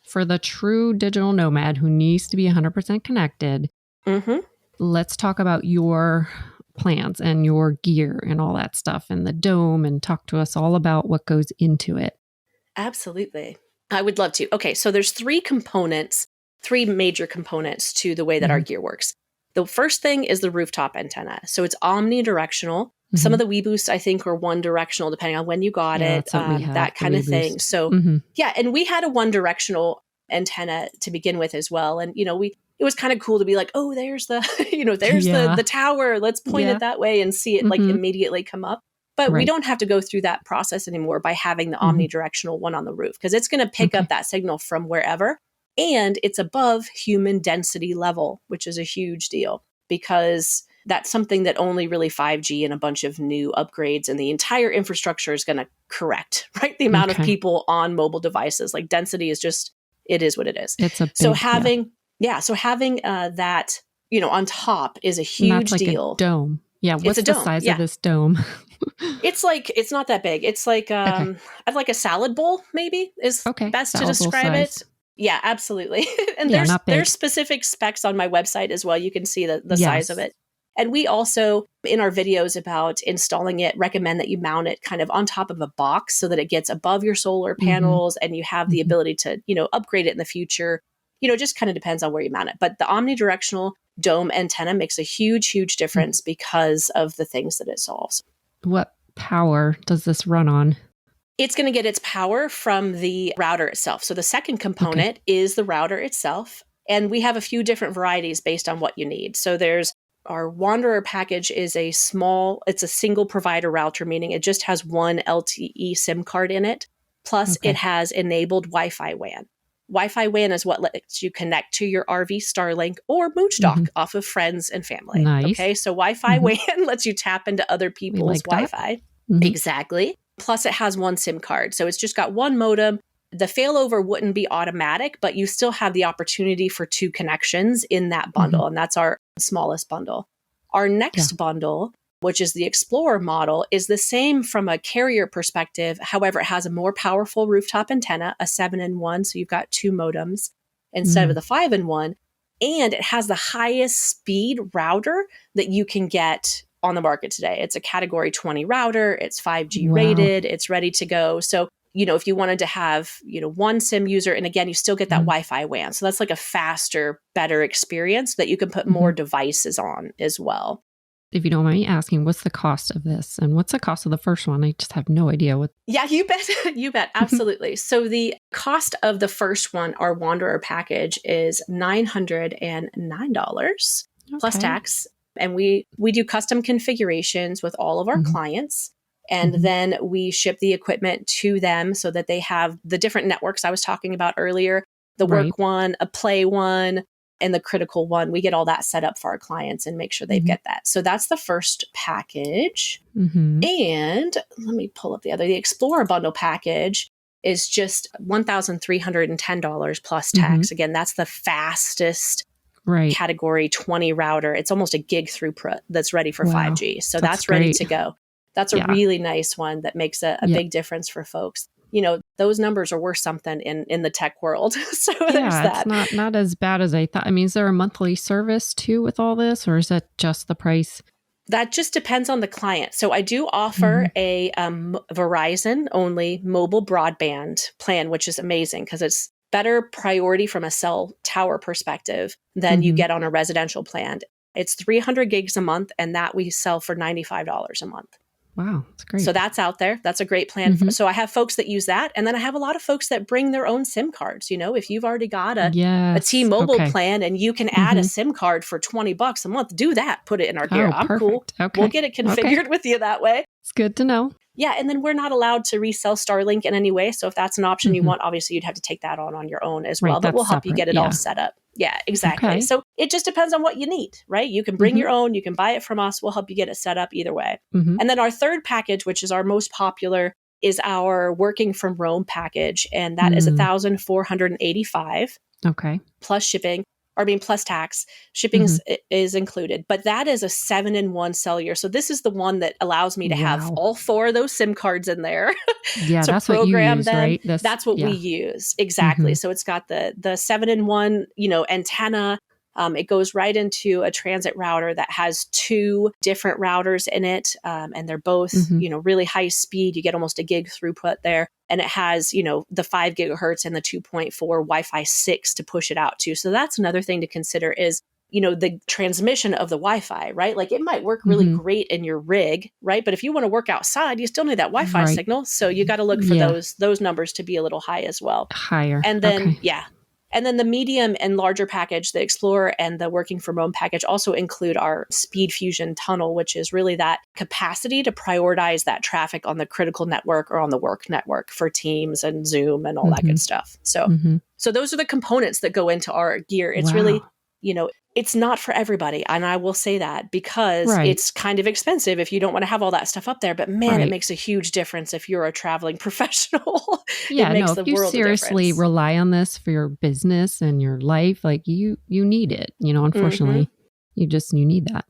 for the true digital nomad who needs to be 100% connected, let's talk about your plans and your gear and all that stuff and the dome, and talk to us all about what goes into it. Absolutely. I would love to. Okay, so there's three major components to the way that our gear works. The first thing is the rooftop antenna. So it's omnidirectional. Some of the WeBoosts, I think, are one directional, depending on when you got it, that kind of thing. So yeah, and we had a one directional antenna to begin with as well. And, it was kind of cool to be like, oh, there's the, there's the tower. Let's point it that way and see it like immediately come up. But we don't have to go through that process anymore by having the omnidirectional one on the roof, because it's going to pick up that signal from wherever. And it's above human density level, which is a huge deal, because that's something that only really 5G and a bunch of new upgrades and the entire infrastructure is going to correct, right? The amount of people on mobile devices, like density is just, it is what it is. It's a big, so having that, on top is a huge deal. A dome. Yeah. What's the size of this dome? It's not that big. It's like, I'd like a salad bowl maybe is best to describe it. Yeah, absolutely. And there's specific specs on my website as well. You can see the size of it. And we also, in our videos about installing it, recommend that you mount it kind of on top of a box so that it gets above your solar panels and you have the ability to, upgrade it in the future. It just kind of depends on where you mount it. But the omnidirectional dome antenna makes a huge, huge difference because of the things that it solves. What power does this run on? It's going to get its power from the router itself. So the second component is the router itself. And we have a few different varieties based on what you need. So there's our Wanderer package is it's a single provider router, meaning it just has one LTE SIM card in it. Plus it has enabled Wi-Fi WAN. Wi-Fi WAN is what lets you connect to your RV Starlink or Moochdock off of friends and family. Nice. Okay, so Wi-Fi WAN lets you tap into other people's Wi-Fi. Exactly. Plus it has one SIM card. So it's just got one modem. The failover wouldn't be automatic, but you still have the opportunity for two connections in that bundle. And that's our smallest bundle. Our next bundle, which is the Explorer model, is the same from a carrier perspective. However, it has a more powerful rooftop antenna, a 7-in-1. So you've got two modems instead of the 5-in-1. And it has the highest speed router that you can get on the market today. It's a category 20 router. It's 5G rated. It's ready to go. So, if you wanted to have, one SIM user, and again, you still get that Wi-Fi WAN. So that's like a faster, better experience that you can put more devices on as well. If you don't mind me asking, what's the cost of this? And what's the cost of the first one? I just have no idea what. Yeah, you bet. You bet. Absolutely. So the cost of the first one, our Wanderer package, is $909 plus tax. And we do custom configurations with all of our clients. And then we ship the equipment to them so that they have the different networks I was talking about earlier, the work one, a play one, and the critical one. We get all that set up for our clients and make sure they get that. So that's the first package. And let me pull up the Explorer bundle package is just $1,310 plus tax. Again, that's the fastest category 20 router. It's almost a gig throughput that's ready for 5G. So that's ready to go. That's a really nice one that makes a big difference for folks. Those numbers are worth something in the tech world. So there's that. It's not as bad as I thought. I mean, is there a monthly service too with all this, or is that just the price? That just depends on the client. So I do offer a Verizon only mobile broadband plan, which is amazing because it's better priority from a cell tower perspective than you get on a residential plan. It's 300 gigs a month, and that we sell for $95 a month. Wow, that's great. So that's out there. That's a great plan. So I have folks that use that. And then I have a lot of folks that bring their own SIM cards. If you've already got a T-Mobile plan and you can add a SIM card for $20 a month, do that. Put it in our gear. I'm cool. Okay. We'll get it configured with you that way. It's good to know. Yeah. And then we're not allowed to resell Starlink in any way. So if that's an option you want, obviously you'd have to take that on your own as well. But we'll help you get it all set up. Yeah, exactly. Okay. So it just depends on what you need, right? You can bring your own, you can buy it from us. We'll help you get it set up either way. And then our third package, which is our most popular, is our working from Rome package. And that is $1,485 plus shipping. plus tax. Shipping is included, but that is a 7-in-1 cellular. So this is the one that allows me to have all 4 of those SIM cards in there. Yeah, to that's what you use, them. right? That's what we use. Exactly. So it's got the 7-in-1, antenna. It goes right into a transit router that has 2 different routers in it. And they're both, really high speed. You get almost a gig throughput there. And it has, the 5 gigahertz and the 2.4 Wi-Fi 6 to push it out to. So that's another thing to consider is, the transmission of the Wi-Fi, right? Like it might work really great in your rig, right? But if you want to work outside, you still need that Wi-Fi signal. So you got to look for those numbers to be a little high as well. Higher. And then, And then the medium and larger package, the Explorer and the Working from Home package also include our Speed Fusion tunnel, which is really that capacity to prioritize that traffic on the critical network or on the work network for Teams and Zoom and all that good stuff. So, so those are the components that go into our gear. It's really, it's not for everybody. And I will say that because it's kind of expensive if you don't want to have all that stuff up there. But man, it makes a huge difference if you're a traveling professional. Yeah, if you seriously rely on this for your business and your life, like you need it. Unfortunately, you need that.